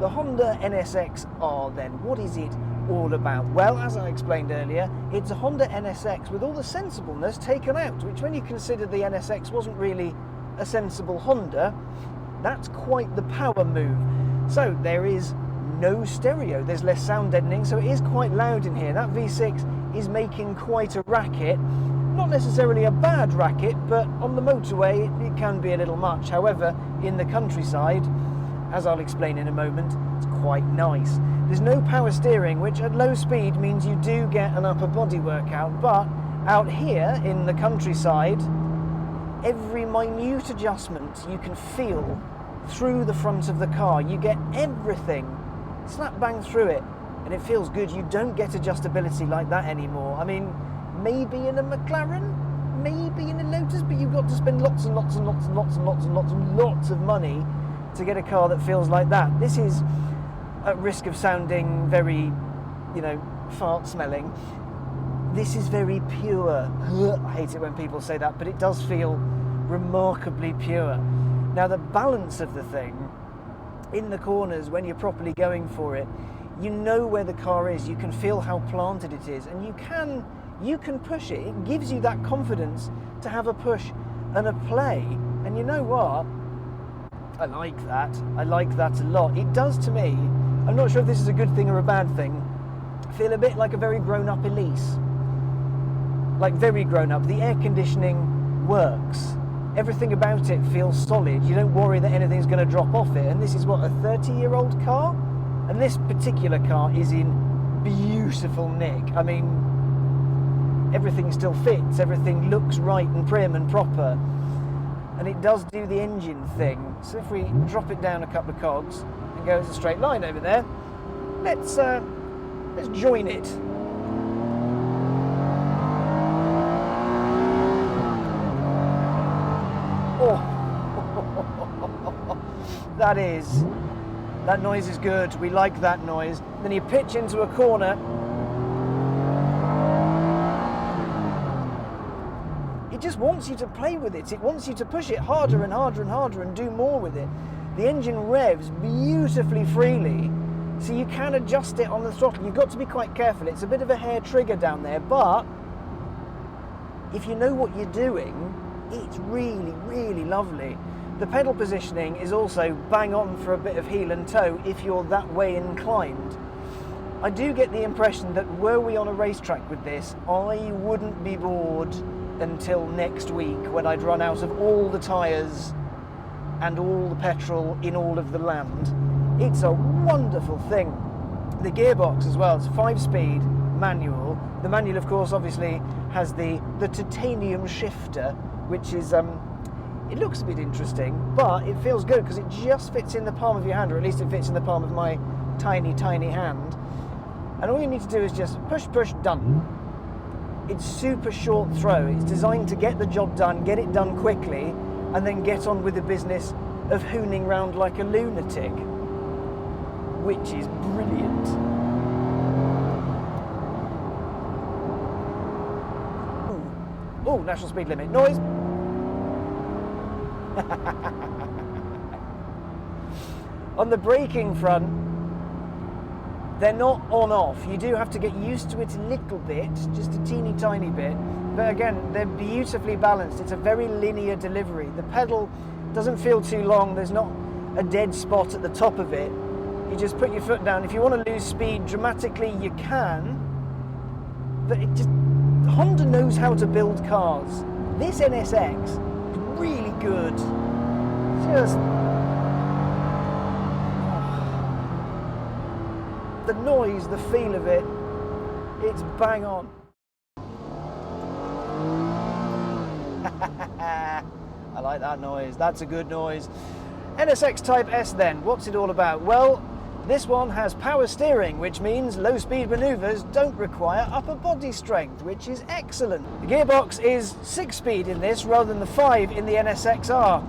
The Honda NSX-R then, what is it all about? Well, as I explained earlier, it's a Honda NSX with all the sensibleness taken out, which when you consider the NSX wasn't really a sensible Honda, that's quite the power move. So there is no stereo, there's less sound deadening, so it is quite loud in here. That V6 is making quite a racket. Not necessarily a bad racket, but on the motorway it can be a little much. However, in the countryside, as I'll explain in a moment, it's quite nice. There's no power steering, which at low speed means you do get an upper body workout, but out here in the countryside, every minute adjustment you can feel through the front of the car. You get everything slap bang through it, and it feels good. You don't get adjustability like that anymore. I mean, maybe in a McLaren, maybe in a Lotus, but you've got to spend lots and lots and lots and lots and lots and lots and lots of money to get a car that feels like that. This is at risk of sounding very, you know, fart smelling. This is very pure. I hate it when people say that, but it does feel remarkably pure. Now, the balance of the thing in the corners, when you're properly going for it, you know where the car is, you can feel how planted it is, and you can push it. It gives you that confidence to have a push and a play. And you know what? I like that. I like that a lot. It does to me, I'm not sure if this is a good thing or a bad thing, feel a bit like a very grown-up Elise. Like very grown-up. The air conditioning works. Everything about it feels solid. You don't worry that anything's going to drop off it. And this is what, a 30-year-old car? And this particular car is in beautiful nick. I mean, everything still fits. Everything looks right and prim and proper. And it does do the engine thing. So if we drop it down a couple of cogs and go as a straight line over there, let's join it. Oh, that noise is good. We like that noise. Then you pitch into a corner. It just wants you to play with it. It wants you to push it harder and harder and harder and do more with it. The engine revs beautifully freely, so you can adjust it on the throttle. You've got to be quite careful. It's a bit of a hair trigger down there, but if you know what you're doing, it's really, really lovely. The pedal positioning is also bang on for a bit of heel and toe if you're that way inclined. I do get the impression that were we on a racetrack with this, I wouldn't be bored until next week when I'd run out of all the tyres and all the petrol in all of the land. It's a wonderful thing. The gearbox as well, it's 5-speed manual. The manual, of course, obviously has the titanium shifter, which is, it looks a bit interesting, but it feels good because it just fits in the palm of your hand, or at least it fits in the palm of my tiny, tiny hand. And all you need to do is just push, push, done. It's super short throw. It's designed to get the job done, get it done quickly, and then get on with the business of hooning round like a lunatic, which is brilliant. Oh, national speed limit. Noise. On the braking front, they're not on-off. You do have to get used to it a little bit, just a teeny tiny bit. But again, they're beautifully balanced. It's a very linear delivery. The pedal doesn't feel too long. There's not a dead spot at the top of it. You just put your foot down. If you want to lose speed dramatically, you can. But it just... Honda knows how to build cars. This NSX is really good. Just... the noise, the feel of it, it's bang on. I like that noise. That's a good noise. NSX Type S then, what's it all about? Well, this one has power steering, which means low-speed manoeuvres don't require upper body strength, which is excellent. The gearbox is 6-speed in this rather than the 5 in the NSX-R.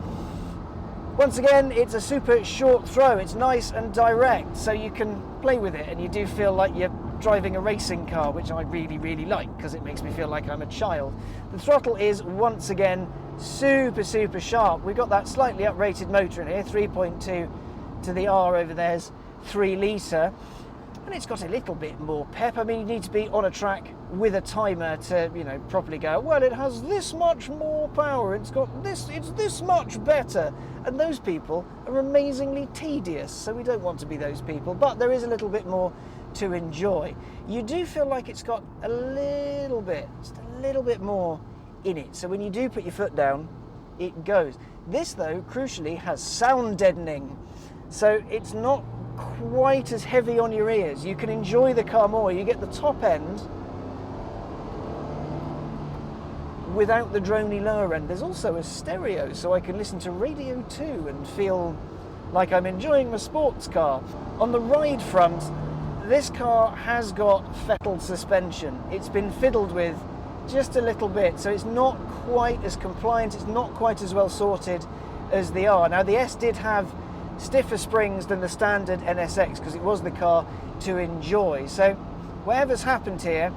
Once again, it's a super short throw. It's nice and direct, so you can play with it, and you do feel like you're driving a racing car, which I really, really like, because it makes me feel like I'm a child. The throttle is, once again, super, super sharp. We've got that slightly uprated motor in here, 3.2 to the R over there's 3 litre, and it's got a little bit more pep. I mean, you need to be on a track with a timer to, you know, properly go, well, it has this much more power, it's this much better. And those people are amazingly tedious, so we don't want to be those people. But there is a little bit more to enjoy. You do feel like it's got a little bit, just a little bit more in it. So when you do put your foot down, it goes. This, though, crucially, has sound deadening. So it's not quite as heavy on your ears. You can enjoy the car more. You get the top end without the droney lower end. There's also a stereo, so I can listen to radio too and feel like I'm enjoying my sports car. On the ride front, this car has got fettled suspension. It's been fiddled with just a little bit, so it's not quite as compliant, it's not quite as well sorted as the R. Now, the S did have stiffer springs than the standard NSX because it was the car to enjoy. So whatever's happened here,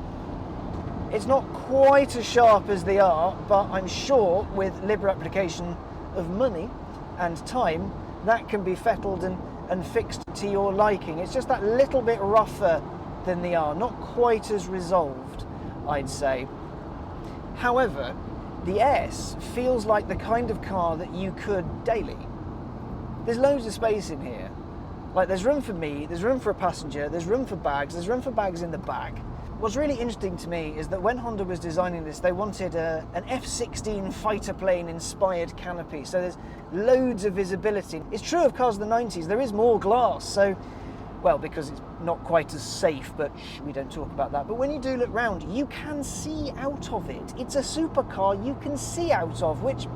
it's not quite as sharp as the R, but I'm sure with liberal application of money and time, that can be fettled and fixed to your liking. It's just that little bit rougher than the R, not quite as resolved, I'd say. However, the S feels like the kind of car that you could daily. There's loads of space in here. Like, there's room for me, there's room for a passenger, there's room for bags, there's room for bags in the back. What's really interesting to me is that when Honda was designing this, they wanted an F-16 fighter plane inspired canopy. So there's loads of visibility. It's true of cars of the 90s, there is more glass. So, well, because it's not quite as safe, but we don't talk about that. But when you do look round, you can see out of it. It's a supercar you can see out of, which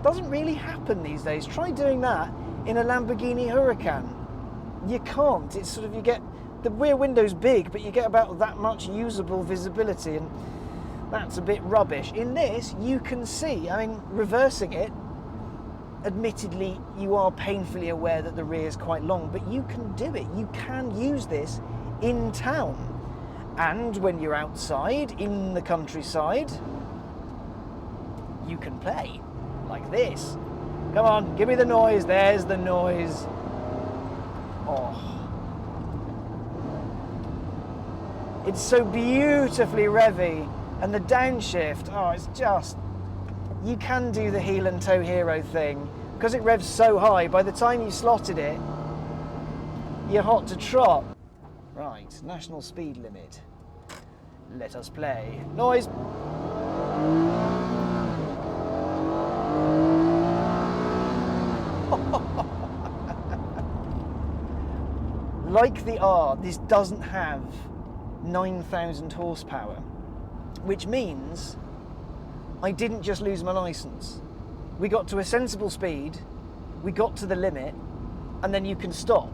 doesn't really happen these days. Try doing that in a Lamborghini Huracan. You can't. It's sort of, you get the rear window's big, but you get about that much usable visibility, and that's a bit rubbish. In this, you can see, I mean, reversing it, admittedly, you are painfully aware that the rear is quite long, but you can do it. You can use this in town. And when you're outside, in the countryside, you can play like this. Come on, give me the noise. There's the noise. Oh. It's so beautifully revvy, and the downshift, oh, it's just, you can do the heel and toe hero thing. Because it revs so high, by the time you slotted it, you're hot to trot. Right, national speed limit. Let us play. Noise. Like the R, this doesn't have 9,000 horsepower, which means I didn't just lose my license. We got to a sensible speed, we got to the limit, and then you can stop.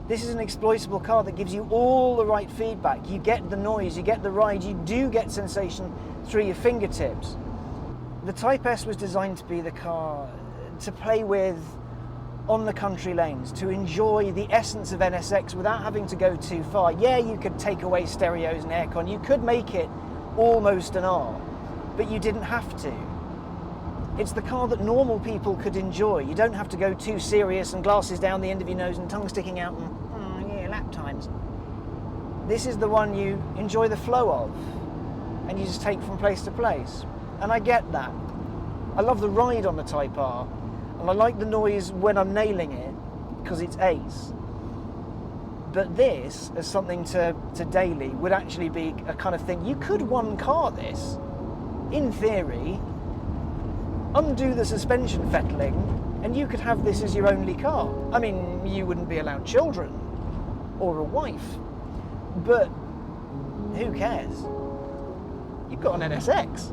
This is an exploitable car that gives you all the right feedback. You get the noise, you get the ride, you do get sensation through your fingertips. The Type S was designed to be the car to play with on the country lanes, to enjoy the essence of NSX without having to go too far. Yeah, you could take away stereos and aircon, you could make it almost an R, but you didn't have to. It's the car that normal people could enjoy. You don't have to go too serious and glasses down the end of your nose and tongue sticking out and, yeah, lap times. This is the one you enjoy the flow of, and you just take from place to place. And I get that. I love the ride on the Type R, and I like the noise when I'm nailing it, because it's ace. But this, as something to daily, would actually be a kind of thing. You could one car this, in theory, undo the suspension fettling, and you could have this as your only car. I mean, you wouldn't be allowed children, or a wife, but who cares? You've got an NSX.